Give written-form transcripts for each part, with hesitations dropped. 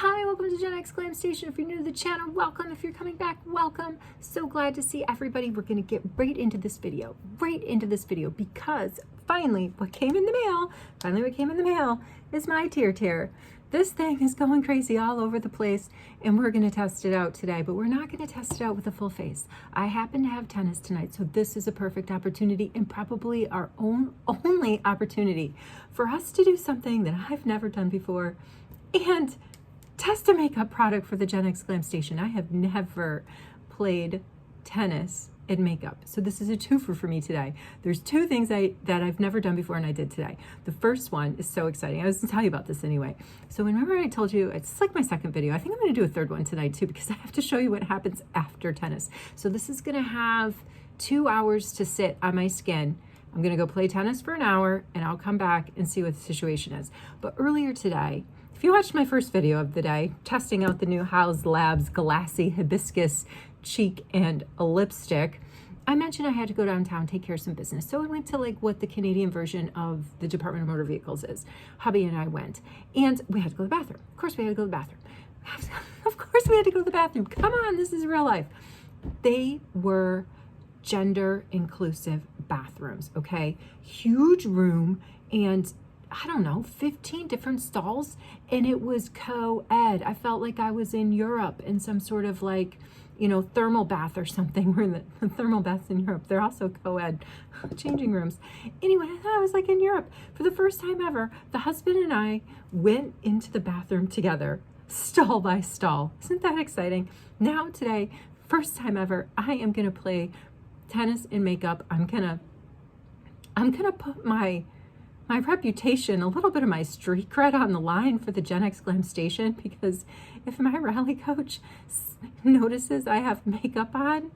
Hi, welcome to GenX Glam Station. If you're new to the channel, welcome. If you're coming back, welcome. So glad to see everybody. We're going to get right into this video, because finally what came in the mail is my TIRTIR. This thing is going crazy all over the place, and we're going to test it out today, but we're not going to test it out with a full face. I happen to have tennis tonight, so this is a perfect opportunity, and probably our only opportunity for us to do something that I've never done before and test a makeup product for the GenX Glam Station. I have never played tennis in makeup, so this is a twofer for me today. There's two things that I've never done before and I did today. The first one is so exciting. I was going to tell you about this anyway. So remember I told you, it's like my second video. I think I'm going to do a third one tonight too, because I have to show you what happens after tennis. So this is going to have 2 hours to sit on my skin. I'm going to go play tennis for an hour and I'll come back and see what the situation is. But earlier today, if you watched my first video of the day, testing out the new House Labs Glassy Hibiscus Cheek and a Lipstick, I mentioned I had to go downtown, take care of some business. So I went to like what the Canadian version of the Department of Motor Vehicles is. Hubby and I went, and we had to go to the bathroom. Of course we had to go to the bathroom. Of course we had to go to the bathroom. Come on, this is real life. They were gender inclusive bathrooms, okay? Huge room, and I don't know, 15 different stalls, and it was co-ed. I felt like I was in Europe in some sort of like, you know, thermal bath or something. We're in the thermal baths in Europe. They're also co-ed changing rooms. Anyway, I thought I was like in Europe. For the first time ever, the husband and I went into the bathroom together, stall by stall. Isn't that exciting? Now today, first time ever, I am gonna play tennis in makeup. I'm gonna put my reputation, a little bit of my street cred on the line for the GenX Glam Station, because if my rally coach notices I have makeup on,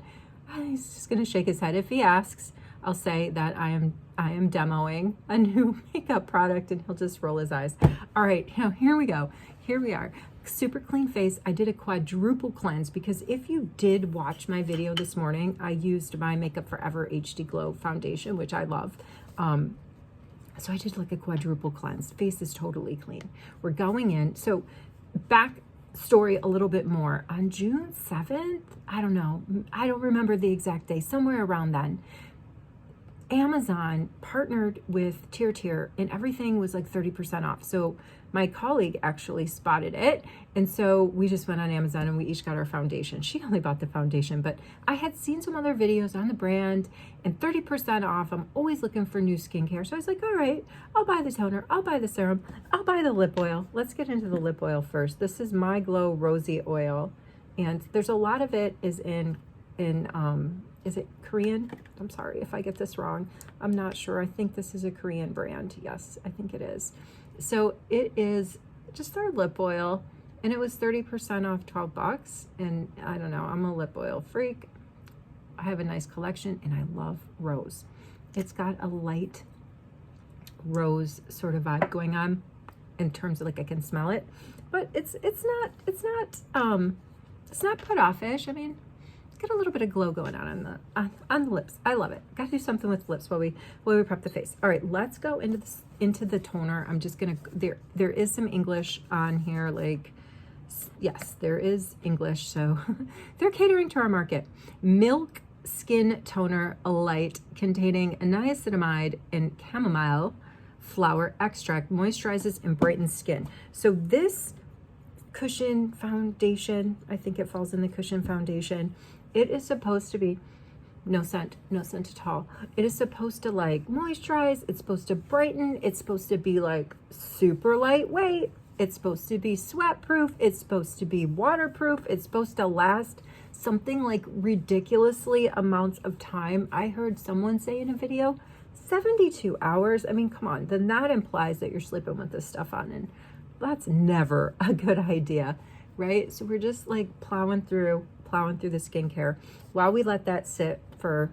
he's just going to shake his head. If he asks, I'll say that I am demoing a new makeup product, and he'll just roll his eyes. All right, now here we go. Here we are. Super clean face. I did a quadruple cleanse because if you did watch my video this morning, I used my Makeup Forever HD Glow foundation, which I love. So I did like a quadruple cleanse. Face is totally clean. We're going in. So back story a little bit more. On June 7th, I don't know, I don't remember the exact day, somewhere around then, Amazon partnered with TIRTIR and everything was like 30% off. So my colleague actually spotted it. And so we just went on Amazon and we each got our foundation. She only bought the foundation, but I had seen some other videos on the brand and 30% off. I'm always looking for new skincare. So I was like, all right, I'll buy the toner. I'll buy the serum. I'll buy the lip oil. Let's get into the lip oil first. This is My Glow Rosy Oil. And there's a lot of it is is it Korean? I'm sorry if I get this wrong. I'm not sure. I think this is a Korean brand. Yes, I think it is. So it is just our lip oil, and it was 30% off, 12 bucks. And I don't know, I'm a lip oil freak. I have a nice collection, and I love rose. It's got a light rose sort of vibe going on in terms of like I can smell it, but it's not put offish. I mean, get a little bit of glow going on the lips. I love it. Got to do something with lips while we prep the face. All right, let's go into the toner. I'm just gonna there is some English on here, like yes, there is English, so they're catering to our market. Milk Skin Toner Light containing niacinamide and chamomile flower extract moisturizes and brightens skin. So this cushion foundation, I think it falls in the cushion foundation. It is supposed to be no scent at all. It is supposed to like moisturize. It's supposed to brighten. It's supposed to be like super lightweight. It's supposed to be sweat proof. It's supposed to be waterproof. It's supposed to last something like ridiculously amounts of time. I heard someone say in a video, 72 hours. I mean, come on. Then that implies that you're sleeping with this stuff on, and that's never a good idea, right? So we're just like plowing through the skincare while we let that sit for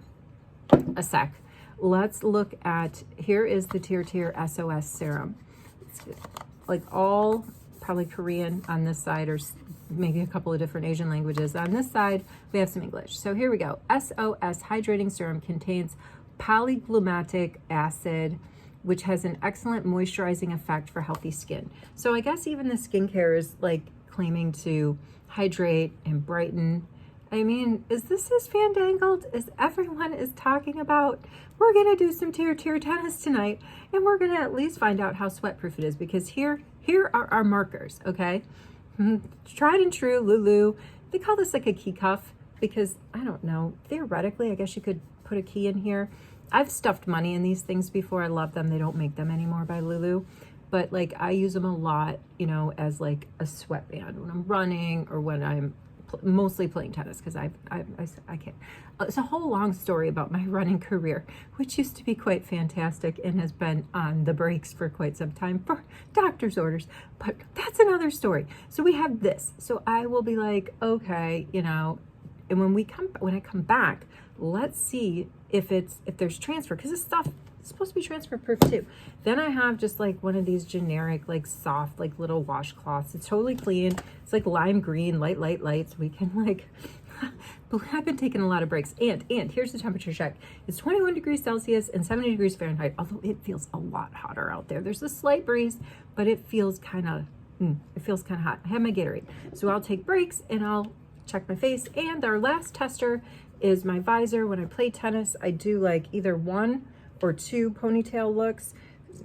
a sec. Let's look at, here is the TIRTIR SOS serum. It's like all probably Korean on this side, or maybe a couple of different Asian languages. On this side, we have some English. So here we go. SOS Hydrating Serum contains polyglumatic acid, which has an excellent moisturizing effect for healthy skin. So I guess even the skincare is like claiming to hydrate and brighten. I mean, is this as fandangled as everyone is talking about? We're going to do some TIRTIR tennis tonight, and we're going to at least find out how sweat-proof it is, because here are our markers, okay? Tried and true, Lulu. They call this like a key cuff because, I don't know, theoretically, I guess you could put a key in here. I've stuffed money in these things before. I love them. They don't make them anymore by Lulu. But like I use them a lot, you know, as like a sweatband when I'm running or when I'm mostly playing tennis, because I can't. It's a whole long story about my running career, which used to be quite fantastic and has been on the brakes for quite some time for doctor's orders, but that's another story. So we have this. So I will be like, okay, you know, and when I come back, let's see if there's transfer, because this stuff is supposed to be transfer proof too. Then I have just like one of these generic, like soft, like little washcloths. It's totally clean. It's like lime green, light. So we can like, I've been taking a lot of breaks. And here's the temperature check. It's 21 degrees Celsius and 70 degrees Fahrenheit, although it feels a lot hotter out there. There's a slight breeze, but it feels kind of hot. I have my Gatorade. So I'll take breaks and I'll check my face. And our last tester is my visor. When I play tennis, I do like either 1 or 2 ponytail looks.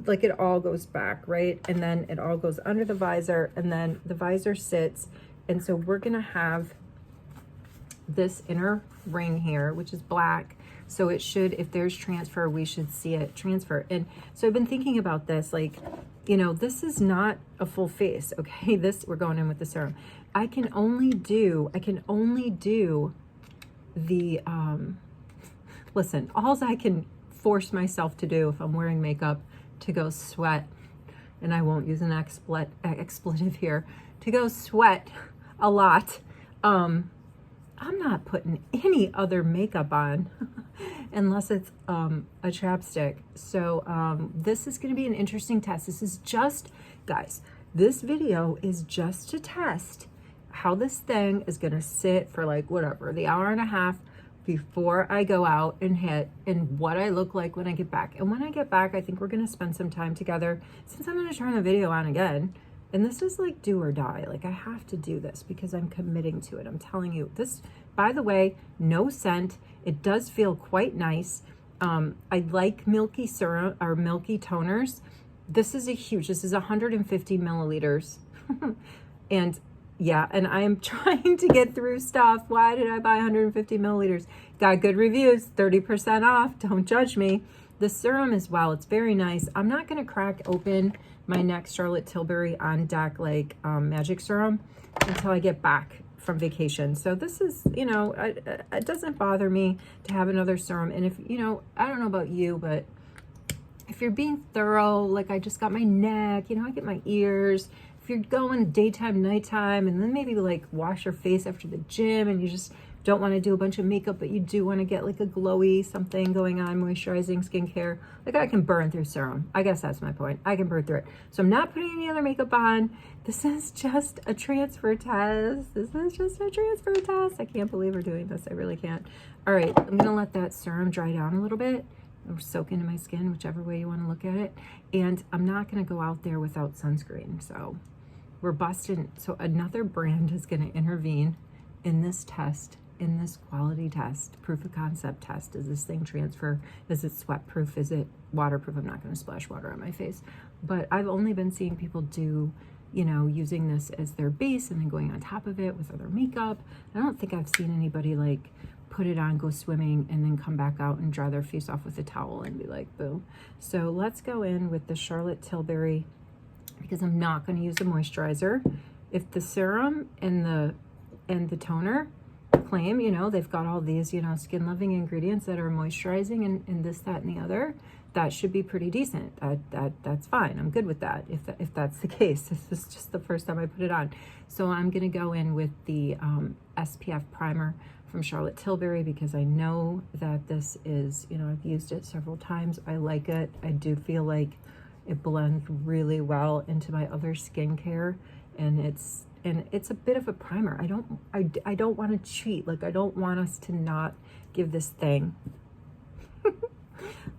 Like it all goes back, right? And then it all goes under the visor, and then the visor sits. And so we're gonna have this inner ring here, which is black. So it should, if there's transfer, we should see it transfer. And so I've been thinking about this, like, you know, this is not a full face, okay? This, we're going in with the serum. I can only do the, listen, all I can force myself to do if I'm wearing makeup to go sweat, and I won't use an expletive here, to go sweat a lot. I'm not putting any other makeup on unless it's a chapstick. So this is going to be an interesting test. This is just, guys, this video is just to test how this thing is going to sit for like whatever, the hour and a half before I go out and hit, and what I look like when I get back. And when I get back, I think we're going to spend some time together, since I'm going to turn the video on again. And this is like do or die. Like I have to do this because I'm committing to it. I'm telling you this, by the way, no scent. It does feel quite nice. I like milky serum or milky toners. This is this is 150 milliliters. And yeah, and I am trying to get through stuff. Why did I buy 150 milliliters? Got good reviews, 30% off. Don't judge me. The serum as well, it's very nice. I'm not going to crack open my next Charlotte Tilbury On Deck like magic serum until I get back from vacation. So this is, you know, it doesn't bother me to have another serum. And if, you know, I don't know about you, but if you're being thorough, like I just got my neck, you know, I get my ears. If you're going daytime, nighttime, and then maybe like wash your face after the gym and you just don't want to do a bunch of makeup, but you do want to get like a glowy something going on, moisturizing skincare, like I can burn through serum. I guess that's my point. I can burn through it. So I'm not putting any other makeup on. This is just a transfer test. I can't believe we're doing this. I really can't. All right, I'm going to let that serum dry down a little bit or soak into my skin, whichever way you want to look at it. And I'm not going to go out there without sunscreen. So we're busting. So another brand is going to intervene in this test, in this quality test, proof of concept test. Does this thing transfer? Is it sweat proof? Is it waterproof? I'm not going to splash water on my face, but I've only been seeing people do, you know, using this as their base and then going on top of it with other makeup. I don't think I've seen anybody like put it on, go swimming, and then come back out and dry their face off with a towel and be like, boom. So let's go in with the Charlotte Tilbury, because I'm not going to use a moisturizer. If the serum and the toner claim, you know, they've got all these, you know, skin loving ingredients that are moisturizing and this, that, and the other, that should be pretty decent. That's fine. I'm good with that. If that's the case, this is just the first time I put it on. So I'm going to go in with the SPF primer from Charlotte Tilbury, because I know that this is, you know, I've used it several times. I like it. I do feel like it blends really well into my other skincare, and it's a bit of a primer. I don't want to cheat. Like I don't want us to not give this thing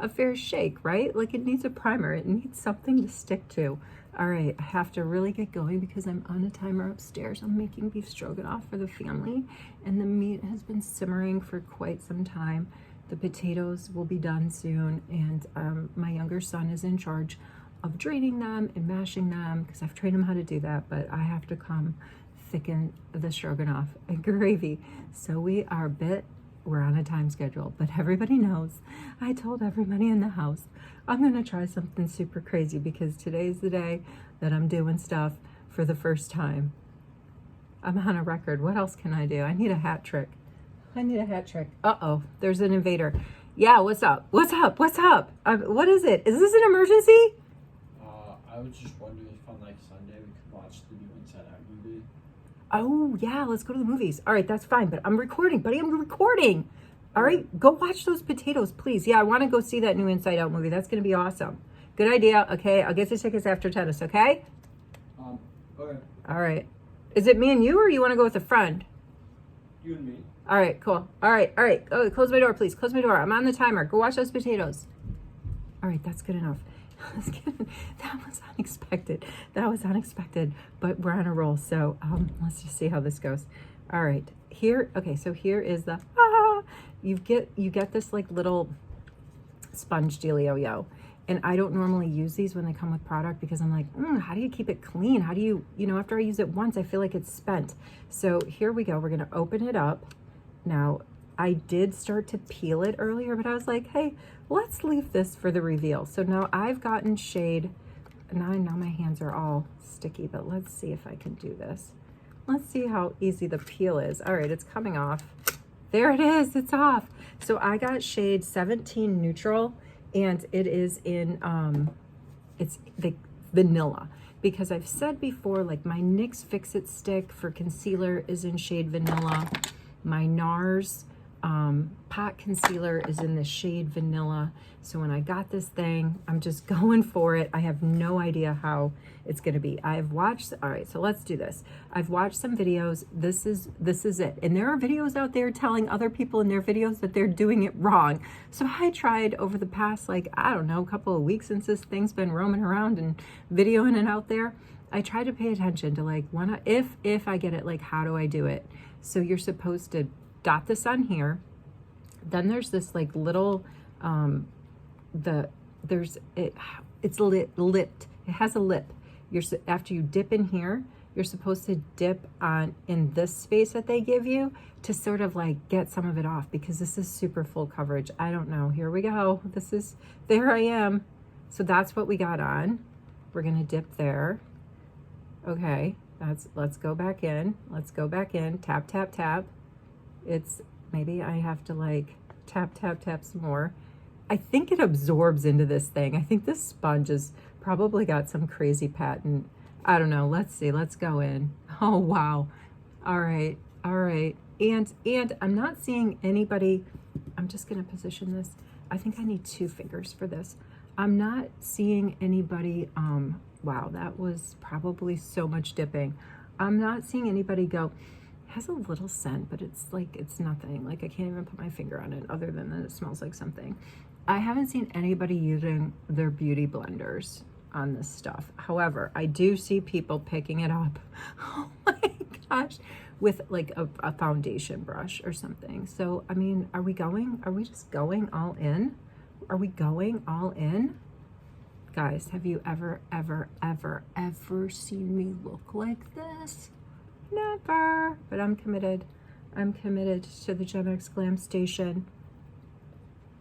a fair shake, right? Like it needs a primer. It needs something to stick to. All right, I have to really get going because I'm on a timer upstairs. I'm making beef stroganoff for the family, and the meat has been simmering for quite some time. The potatoes will be done soon, and my younger son is in charge of draining them and mashing them because I've trained him how to do that, but I have to come thicken the stroganoff and gravy. So we're on a time schedule, but everybody knows. I told everybody in the house, I'm gonna try something super crazy because today's the day that I'm doing stuff for the first time. I'm on a record. What else can I do? I need a hat trick. Uh-oh, there's an invader. Yeah, what's up? What's up? What is it? Is this an emergency? I was just wondering if on like Sunday we could watch the new Inside Out movie. Oh, yeah, let's go to the movies. All right, that's fine, but I'm recording, buddy. I'm recording. All right, go watch those potatoes, please. Yeah, I want to go see that new Inside Out movie. That's going to be awesome. Good idea. Okay, I'll get the tickets after tennis, okay? Okay. All right. Is it me and you, or you want to go with a friend? You and me. All right, cool. All right. Oh, close my door, please. Close my door. I'm on the timer. Go watch those potatoes. All right, that's good enough. That was unexpected, but we're on a roll. So let's just see how this goes. All right, so here is the, you get this like little sponge dealio, and I don't normally use these when they come with product because I'm like, how do you keep it clean? How do you, after I use it once, I feel like it's spent. So here we go. We're going to open it up. Now, I did start to peel it earlier, but I was like, hey, let's leave this for the reveal. So now I've gotten shade. Now my hands are all sticky, but let's see if I can do this. Let's see how easy the peel is. All right, it's coming off. There it is, it's off. So I got shade 17 neutral, and it is in, it's the vanilla. Because I've said before, like my NYX Fix-It stick for concealer is in shade vanilla. My NARS pot concealer is in the shade vanilla. So when I got this thing, I'm just going for it. I have no idea how it's going to be. I've watched, all right, so let's do this. I've watched some videos. This is it. And there are videos out there telling other people in their videos that they're doing it wrong. So I tried over the past, like, I don't know, couple of weeks since this thing's been roaming around and videoing it out there. I try to pay attention to like, if I get it, like, how do I do it? So you're supposed to dot this on here. Then there's this like little, it's lipped. It has a lip. After you dip in here, you're supposed to dip in this space that they give you to sort of like get some of it off because this is super full coverage. I don't know. Here we go. There I am. So that's what we got on. We're going to dip there. Okay. Let's go back in. Tap, tap, tap. Maybe I have to like tap, tap, tap some more. I think it absorbs into this thing. I think this sponge has probably got some crazy patent. I don't know. Let's see. Let's go in. Oh, wow. All right. And I'm not seeing anybody. I'm just going to position this. I think I need 2 fingers for this. I'm not seeing anybody. Wow, that was probably so much dipping. I'm not seeing anybody go. Has a little scent, but it's nothing. Like I can't even put my finger on it other than that it smells like something. I haven't seen anybody using their beauty blenders on this stuff. However, I do see people picking it up. Oh my gosh, with like a foundation brush or something. So, I mean, are we just going all in? Are we going all in? Guys, have you ever seen me look like this? Never. But I'm committed. I'm committed to the GENX Glam Station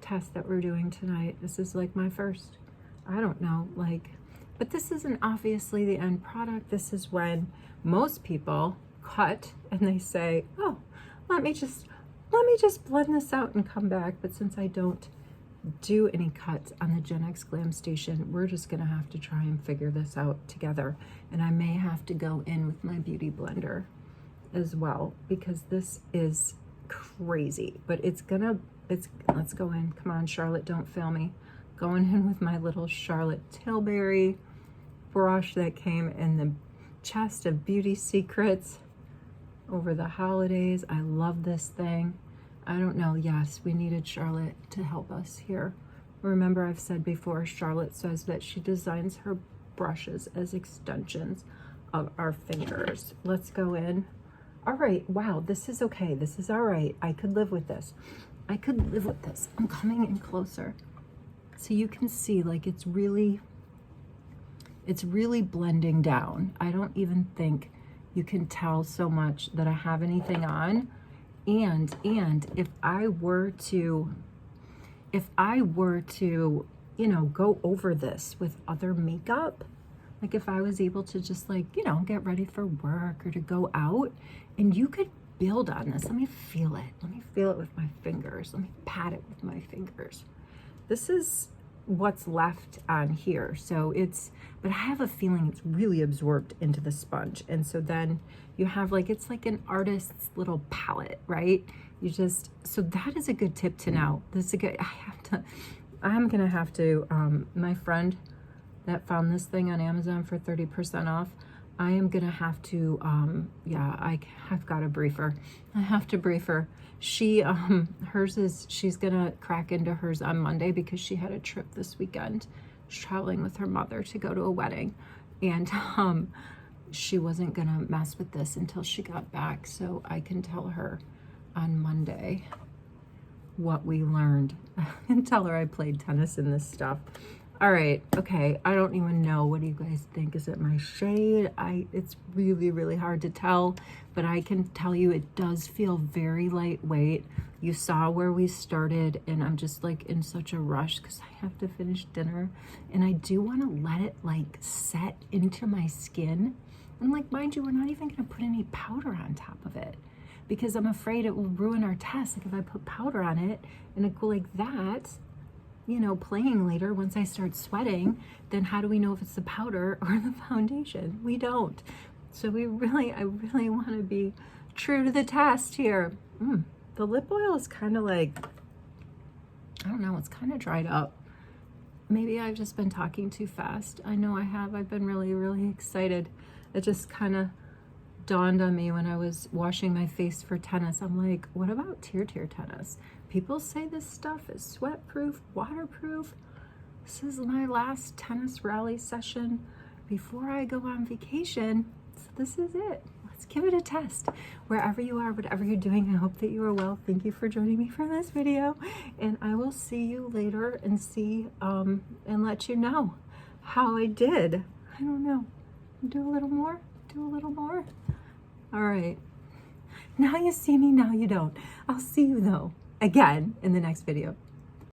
test that we're doing tonight. This is like my first, I don't know, like, but this isn't obviously the end product. This is when most people cut and they say, oh, let me just blend this out and come back. But since I don't do any cuts on the GENX Glam Station, we're just gonna have to try and figure this out together. And I may have to go in with my beauty blender as well because this is crazy. But let's go in. Come on, Charlotte, don't fail me. Going in with my little Charlotte Tilbury brush that came in the chest of Beauty Secrets over the holidays. I love this thing. I don't know. Yes, we needed Charlotte to help us here. Remember, I've said before, Charlotte says that she designs her brushes as extensions of our fingers. Let's go in. All right, wow, this is okay. This is all right. I could live with this. I could live with this. I'm coming in closer. So you can see, like, it's really blending down. I don't even think you can tell so much that I have anything on. And if I were to, you know, go over this with other makeup, like if I was able to just, like, you know, get ready for work or to go out, and you could build on this. Let me feel it. Let me feel it with my fingers. Let me pat it with my fingers. This is what's left on here. So it's, but I have a feeling it's really absorbed into the sponge. And so then you have, like, it's like an artist's little palette, right? You just, so that is a good tip to know. This is a good, I'm gonna have to, my friend that found this thing on Amazon for 30% off, I am gonna have to, yeah, I've got to brief her. I have to brief her. She, hers is, she's gonna crack into hers on Monday because she had a trip this weekend. She's traveling with her mother to go to a wedding, and she wasn't gonna mess with this until she got back, so I can tell her on Monday what we learned and tell her I played tennis in this stuff. All right, okay, I don't even know. What do you guys think? Is it my shade? It's really, really hard to tell, but I can tell you it does feel very lightweight. You saw where we started, and I'm just, like, in such a rush because I have to finish dinner, and I do want to let it, like, set into my skin. And, like, mind you, we're not even gonna put any powder on top of it because I'm afraid it will ruin our test. Like, if I put powder on it and it go like that, you know, playing later, once I start sweating, then how do we know if it's the powder or the foundation? We don't. So I really want to be true to the test here. The lip oil is kind of like, I don't know, it's kind of dried up. Maybe I've just been talking too fast. I know I have. I've been really, really excited. It just kind of dawned on me when I was washing my face for tennis. I'm like, what about TIRTIR tennis? People say this stuff is sweat-proof, waterproof. This is my last tennis rally session before I go on vacation. So this is it. Let's give it a test. Wherever you are, whatever you're doing, I hope that you are well. Thank you for joining me for this video. And I will see you later and see, and let you know how I did. I don't know. Do a little more? Do a little more? All right. Now you see me, now you don't. I'll see you though, again in the next video.